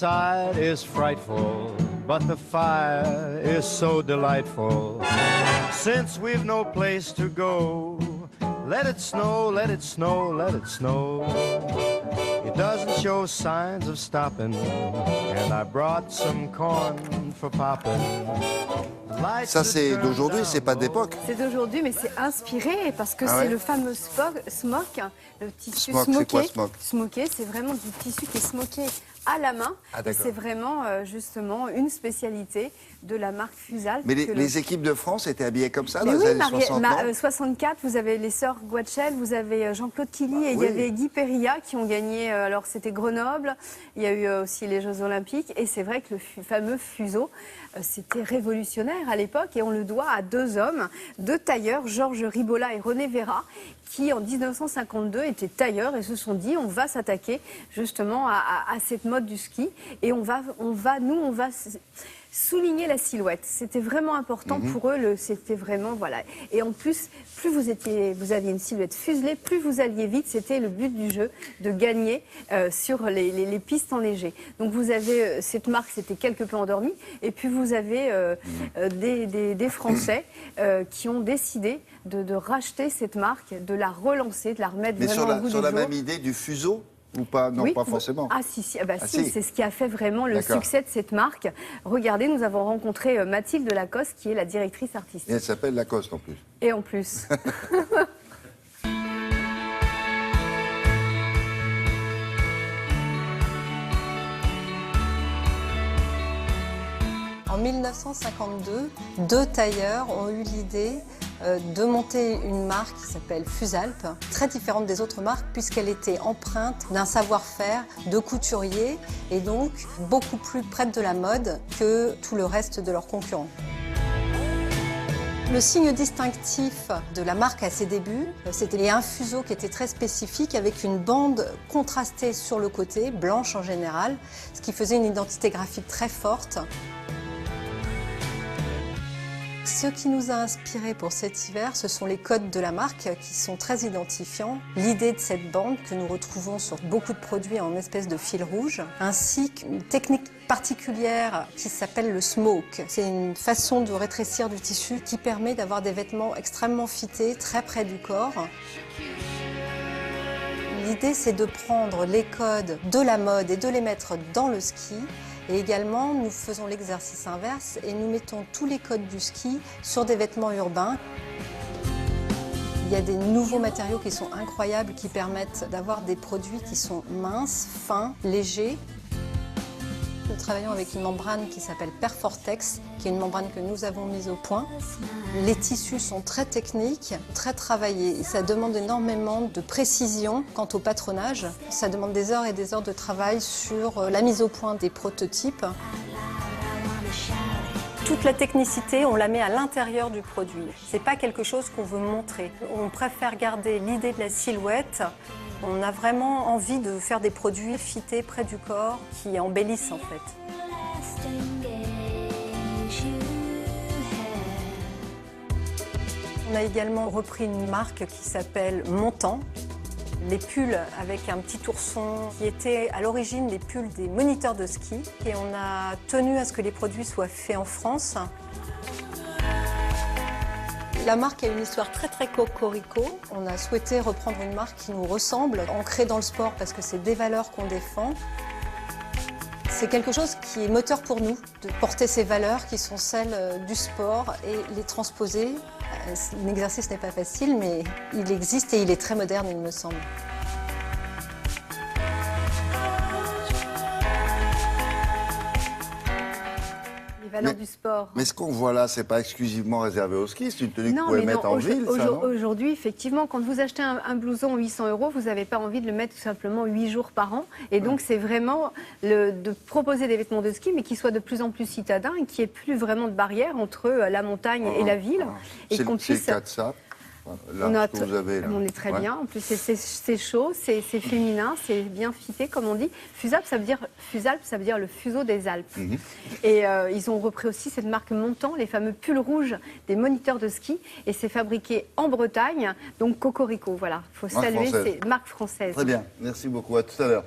outside is frightful, but the fire is so delightful. Since we've no place to go, let it snow, let it snow, let it snow. It doesn't show signs of stopping, and I brought some corn for popping. Ça, c'est d'aujourd'hui, c'est pas d'époque. C'est d'aujourd'hui, mais c'est inspiré parce que c'est le fameux smock, le tissu smock. smoké. C'est quoi, smock? Smoké, c'est vraiment du tissu qui est smoké à la main. Et c'est vraiment justement une spécialité de la marque Fusalp. Mais les équipes de France étaient habillées comme ça dans mais les oui, années 60, 64, vous avez les sœurs Guatchel, vous avez Jean-Claude Killy et il y avait Guy Perilla qui ont gagné, alors c'était Grenoble, il y a eu aussi les Jeux Olympiques et c'est vrai que le fameux fuseau, c'était révolutionnaire à l'époque et on le doit à deux hommes, deux tailleurs, Georges Ribola et René Vera, qui en 1952 étaient tailleurs et se sont dit on va s'attaquer justement à cette mode du ski et on va souligner la silhouette. C'était vraiment important pour eux, c'était vraiment, voilà. Et en plus, plus vous aviez une silhouette fuselée, plus vous alliez vite. C'était le but du jeu, de gagner sur les pistes enneigées. Donc vous avez, cette marque s'était quelque peu endormie. Et puis vous avez des Français qui ont décidé de racheter cette marque, de la relancer, de la remettre vraiment au goût du jour. Sur la même idée du fuseau ou pas? Non, oui, pas forcément. Ah si, c'est ce qui a fait vraiment le succès de cette marque. Regardez, nous avons rencontré Mathilde Lacoste, qui est la directrice artistique. Et elle s'appelle Lacoste en plus. Et en plus. En 1952, deux tailleurs ont eu l'idée de monter une marque qui s'appelle Fusalp, très différente des autres marques puisqu'elle était empreinte d'un savoir-faire de couturier et donc beaucoup plus près de la mode que tout le reste de leurs concurrents. Le signe distinctif de la marque à ses débuts, c'était un fuseau qui était très spécifique avec une bande contrastée sur le côté, blanche en général, ce qui faisait une identité graphique très forte. Ce qui nous a inspiré pour cet hiver, ce sont les codes de la marque qui sont très identifiants. L'idée de cette bande que nous retrouvons sur beaucoup de produits en espèce de fil rouge, ainsi qu'une technique particulière qui s'appelle le smoke. C'est une façon de rétrécir du tissu qui permet d'avoir des vêtements extrêmement fités, très près du corps. L'idée, c'est de prendre les codes de la mode et de les mettre dans le ski. Et également, nous faisons l'exercice inverse et nous mettons tous les codes du ski sur des vêtements urbains. Il y a des nouveaux matériaux qui sont incroyables, qui permettent d'avoir des produits qui sont minces, fins, légers. Nous travaillons avec une membrane qui s'appelle Perfortex, qui est une membrane que nous avons mise au point. Les tissus sont très techniques, très travaillés. Et ça demande énormément de précision quant au patronage. Ça demande des heures et des heures de travail sur la mise au point des prototypes. Toute la technicité, on la met à l'intérieur du produit. C'est pas quelque chose qu'on veut montrer. On préfère garder l'idée de la silhouette. On a vraiment envie de faire des produits fités près du corps qui embellissent en fait. On a également repris une marque qui s'appelle Montant. Les pulls avec un petit ourson qui étaient à l'origine des pulls des moniteurs de ski. Et on a tenu à ce que les produits soient faits en France. La marque a une histoire très cocorico. On a souhaité reprendre une marque qui nous ressemble, ancrée dans le sport parce que c'est des valeurs qu'on défend. C'est quelque chose qui est moteur pour nous, de porter ces valeurs qui sont celles du sport et les transposer. L'exercice n'est pas facile, mais il existe et il est très moderne, il me semble. valeurs du sport. Mais ce qu'on voit là, c'est pas exclusivement réservé au ski, c'est une tenue que vous pouvez mettre en ville, ça, non ? Aujourd'hui, effectivement, quand vous achetez un blouson 800 €, vous n'avez pas envie de le mettre tout simplement 8 jours par an. Et donc, c'est vraiment de proposer des vêtements de ski, mais qui soient de plus en plus citadins et qui n'aient plus vraiment de barrière entre la montagne et la ville. Et qu'on puisse... C'est le cas de ça. Là, ce que vous avez, là. On est très bien. En plus, c'est chaud, c'est féminin, c'est bien fité, comme on dit. Fusalp, ça veut dire le fuseau des Alpes. Et ils ont repris aussi cette marque Montant, les fameux pulls rouges des moniteurs de ski. Et c'est fabriqué en Bretagne, donc Cocorico. Voilà, il faut saluer ces marques françaises. Très bien, merci beaucoup. À tout à l'heure.